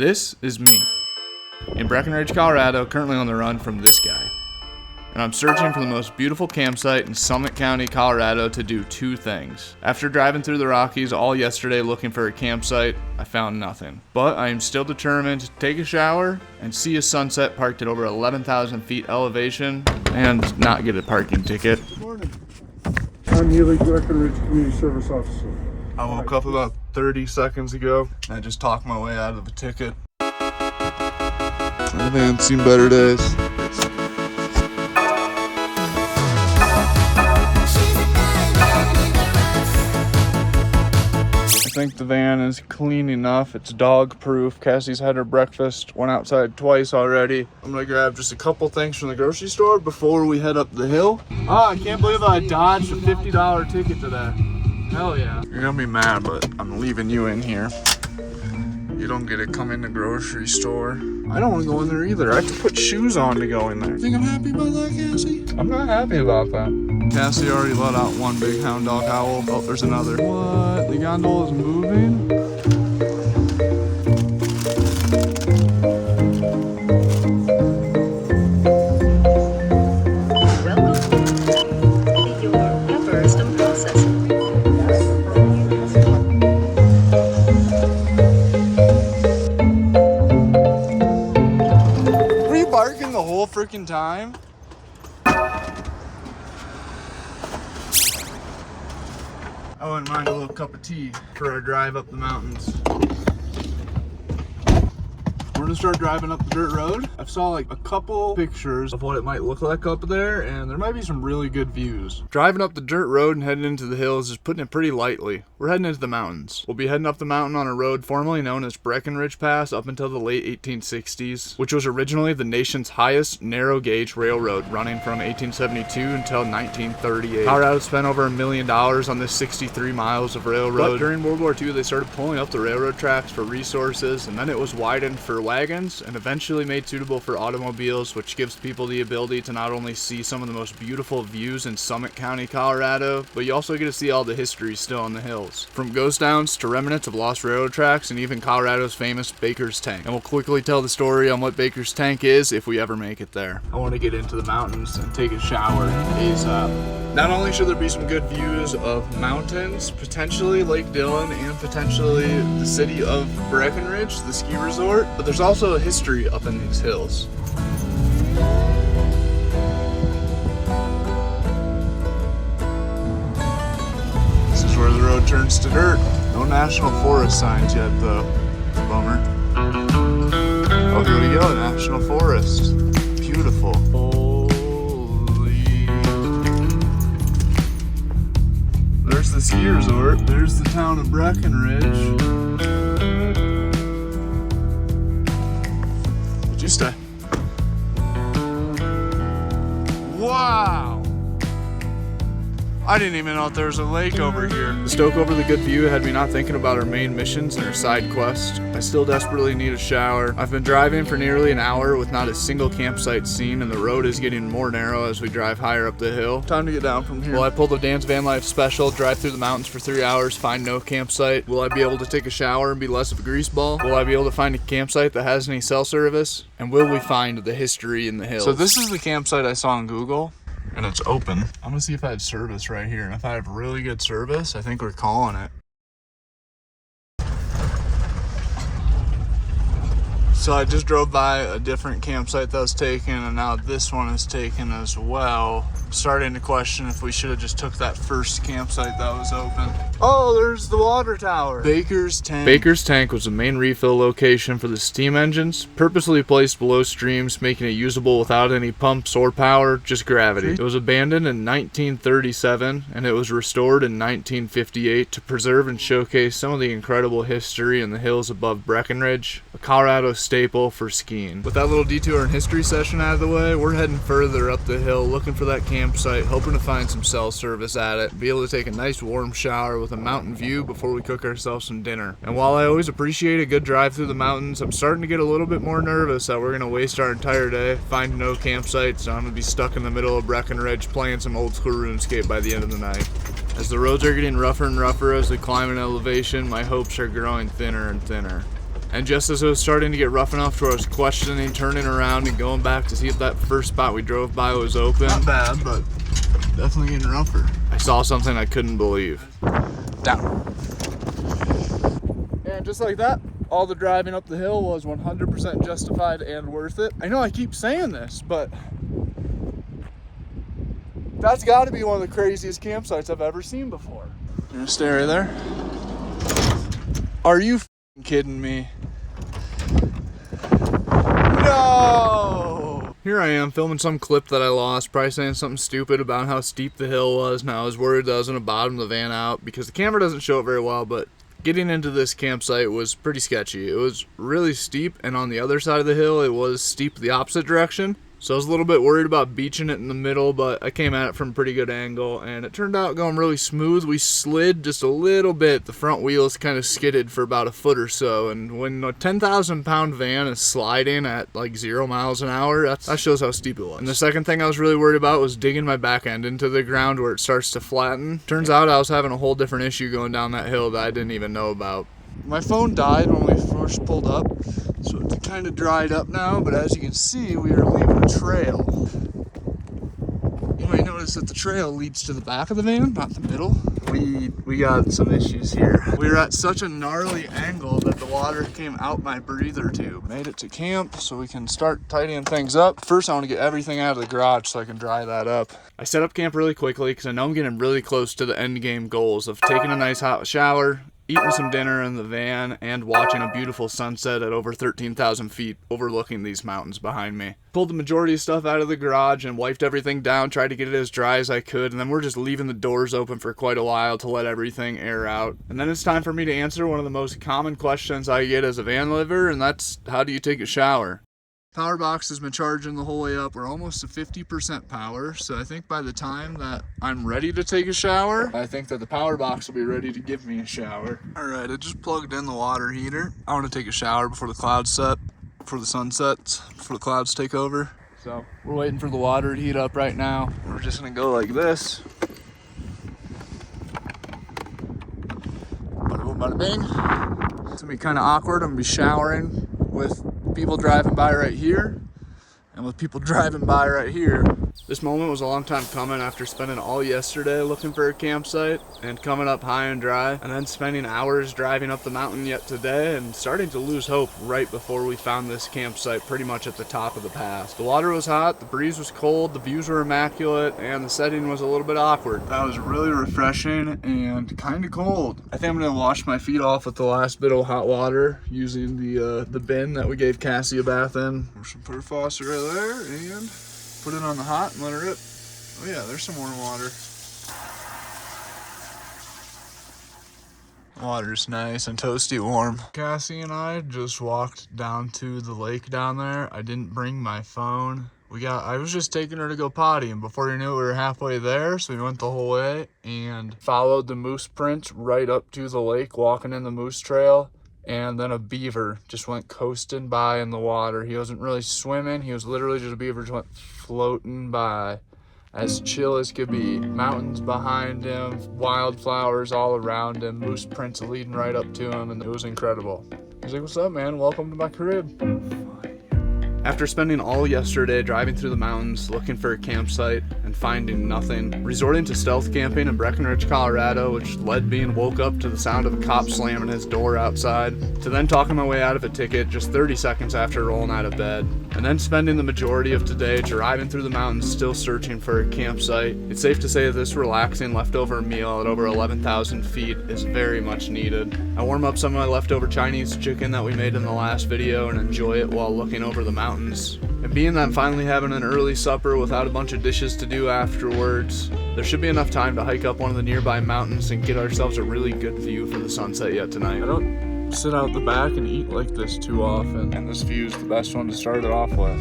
This is me, in Breckenridge, Colorado, currently on the run from this guy. And I'm searching for the most beautiful campsite in Summit County, Colorado to do two things. After driving through the Rockies all yesterday looking for a campsite, I found nothing. But I am still determined to take a shower and see a sunset parked at over 11,000 feet elevation and not get a parking ticket. Good morning. I'm Healy, Breckenridge Community Service Officer. I woke up about 30 seconds ago. I just talked my way out of a ticket. I think I've seen better days. I think the van is clean enough. It's dog proof. Cassie's had her breakfast, went outside twice already. I'm gonna grab just a couple things from the grocery store before we head up the hill. Oh, I can't believe I dodged a $50 ticket today. Hell yeah. You're gonna be mad, but I'm leaving you in here. You don't get to come in the grocery store. I don't want to go in there either. I have to put shoes on to go in there. You think I'm happy about that, Cassie? I'm not happy about that. Cassie already let out one big hound dog howl. Oh, there's another. What? The gondola is moving? The whole freaking time. I wouldn't mind a little cup of tea for our drive up the mountains. We're gonna start driving up the dirt road. I saw like a couple pictures of what it might look like up there, and there might be some really good views. Driving up the dirt road and heading into the hills is putting it pretty lightly. We're heading into the mountains. We'll be heading up the mountain on a road formerly known as Breckenridge Pass up until the late 1860s, which was originally the nation's highest narrow gauge railroad, running from 1872 until 1938. Colorado spent over $1 million on this 63 miles of railroad. But during World War II, they started pulling up the railroad tracks for resources, and then it was widened for wagons and eventually made suitable for automobiles, which gives people the ability to not only see some of the most beautiful views in Summit County, Colorado, but you also get to see all the history still on the hills. From ghost towns to remnants of lost railroad tracks and even Colorado's famous Baker's Tank. And we'll quickly tell the story on what Baker's Tank is if we ever make it there. I want to get into the mountains and take a shower ASAP. Not only should there be some good views of mountains, potentially Lake Dillon and potentially the city of Breckenridge, the ski resort, but there's also a history up in these hills. This is where the road turns to dirt. No national forest signs yet though. Bummer. Oh, here we go, national forest. Beautiful. There's the ski resort. There's the town of Breckenridge. Just a... Wow! I didn't even know if there was a lake over here. The stoke over the good view had me not thinking about our main missions and our side quest. I still desperately need a shower. I've been driving for nearly an hour with not a single campsite seen, and the road is getting more narrow as we drive higher up the hill. Time to get down from here. Will I pull the Dan's Van Life special, drive through the mountains for 3 hours, find no campsite? Will I be able to take a shower and be less of a greaseball? Will I be able to find a campsite that has any cell service? And will we find the history in the hills? So this is the campsite I saw on Google. And it's open. I'm gonna see if I have service right here. And if I have really good service, I think we're calling it. So I just drove by a different campsite that was taken, and now this one is taken as well. I'm starting to question if we should have just took that first campsite that was open. Oh, there's the water tower. Baker's Tank. Baker's Tank was the main refill location for the steam engines, purposely placed below streams, making it usable without any pumps or power, just gravity. It was abandoned in 1937, and it was restored in 1958 to preserve and showcase some of the incredible history in the hills above Breckenridge, a Colorado staple for skiing. With that little detour and history session out of the way, we're heading further up the hill looking for that campsite, hoping to find some cell service at it, be able to take a nice warm shower with a mountain view before we cook ourselves some dinner. And while I always appreciate a good drive through the mountains, I'm starting to get a little bit more nervous that we're going to waste our entire day finding no campsite, so I'm going to be stuck in the middle of Breckenridge playing some old school RuneScape by the end of the night. As the roads are getting rougher and rougher as we climb in elevation, my hopes are growing thinner and thinner. And just as it was starting to get rough enough to where I was questioning, turning around and going back to see if that first spot we drove by was open. Not bad, but definitely getting rougher. I saw something I couldn't believe. Down. And just like that, all the driving up the hill was 100% justified and worth it. I know I keep saying this, but that's got to be one of the craziest campsites I've ever seen before. You're gonna stay right there? Are you f***ing kidding me? No! Here I am filming some clip that I lost, probably saying something stupid about how steep the hill was. Now I was worried that I was gonna bottom the van out because the camera doesn't show it very well, but getting into this campsite was pretty sketchy. It was really steep, and on the other side of the hill it was steep the opposite direction. So I was a little bit worried about beaching it in the middle, but I came at it from a pretty good angle, and it turned out going really smooth. We slid just a little bit. The front wheels kind of skidded for about a foot or so, and when a 10,000-pound van is sliding at like 0 miles an hour, that shows how steep it was. And the second thing I was really worried about was digging my back end into the ground where it starts to flatten. Turns out I was having a whole different issue going down that hill that I didn't even know about. My phone died when we first pulled up, so it's kind of dried up now, but as you can see, we are leaving a trail. You might notice that the trail leads to the back of the van, not the middle. We got some issues here. We were at such a gnarly angle that the water came out my breather tube. Made it to camp so we can start tidying things up. First, I want to get everything out of the garage so I can dry that up. I set up camp really quickly because I know I'm getting really close to the end game goals of taking a nice hot shower, eating some dinner in the van, and watching a beautiful sunset at over 13,000 feet overlooking these mountains behind me. Pulled the majority of stuff out of the garage and wiped everything down, tried to get it as dry as I could, and then we're just leaving the doors open for quite a while to let everything air out. And then it's time for me to answer one of the most common questions I get as a van liver, and that's, how do you take a shower? Power box has been charging the whole way up. We're almost to 50% power, so I think by the time that I'm ready to take a shower, I think that the power box will be ready to give me a shower. Alright, I just plugged in the water heater. I want to take a shower before the clouds set, before the sun sets, before the clouds take over. So we're waiting for the water to heat up right now. We're just going to go like this. Bada boom, bada bing. It's going to be kind of awkward. I'm going to be showering with people driving by right here and with people driving by right here. This moment was a long time coming after spending all yesterday looking for a campsite and coming up high and dry, and then spending hours driving up the mountain yet today and starting to lose hope right before we found this campsite pretty much at the top of the pass. The water was hot, the breeze was cold, the views were immaculate, and the setting was a little bit awkward. That was really refreshing and kind of cold. I think I'm gonna wash my feet off with the last bit of hot water using the bin that we gave Cassie a bath in. We're just gonna put her faucet right there and put it on the hot and let her rip. Oh yeah, there's some warm water. Water's nice and toasty warm. Cassie and I just walked down to the lake down there. I didn't bring my phone. I was just taking her to go potty, and before you knew it, we were halfway there, so we went the whole way and followed the moose prints right up to the lake, walking in the moose trail. And then a beaver just went coasting by in the water. He wasn't really swimming. He was literally just a beaver just went floating by, as chill as could be. Mountains behind him, wildflowers all around him, moose prints leading right up to him, and it was incredible. He's like, "What's up, man? Welcome to my crib." After spending all yesterday driving through the mountains looking for a campsite and finding nothing, resorting to stealth camping in Breckenridge, Colorado, which led me and woke up to the sound of a cop slamming his door outside, to then talking my way out of a ticket just 30 seconds after rolling out of bed, and then spending the majority of today driving through the mountains still searching for a campsite, it's safe to say that this relaxing leftover meal at over 11,000 feet is very much needed. I warm up some of my leftover Chinese chicken that we made in the last video and enjoy it while looking over the mountains. And being that I'm finally having an early supper without a bunch of dishes to do afterwards, there should be enough time to hike up one of the nearby mountains and get ourselves a really good view for the sunset yet tonight. I don't sit out the back and eat like this too often, and this view is the best one to start it off with.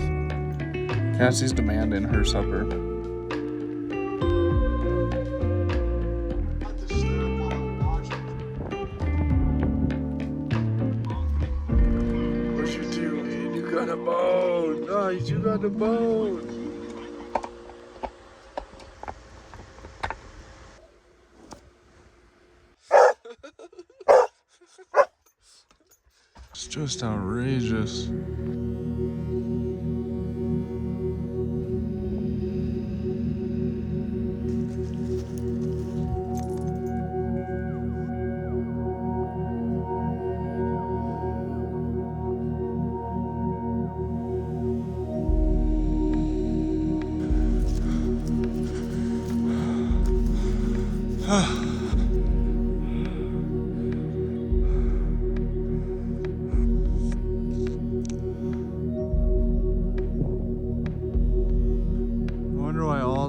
Cassie's demanding her supper. What you doing? You got a bone. Nice, you got a bone. It's Just outrageous.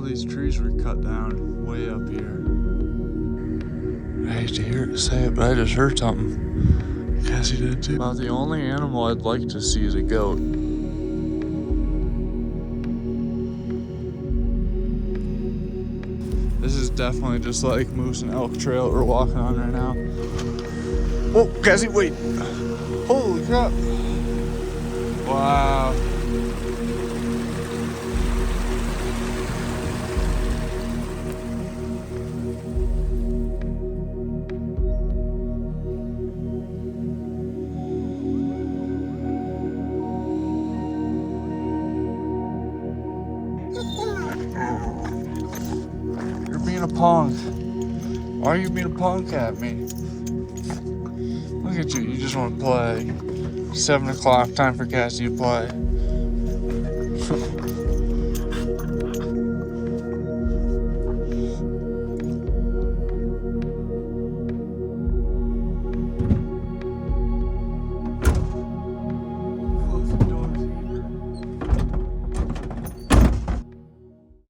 These trees were cut down way up here. I hate to hear it say it, but I just heard something. Cassie did too. About the only animal I'd like to see is a goat. This is definitely just like Moose and Elk Trail we're walking on right now. Oh, Cassie, wait! Holy crap! Wow. You're being a punk. Why are you being a punk at me? Look at you, you just want to play. 7 o'clock, time for Cassie to play.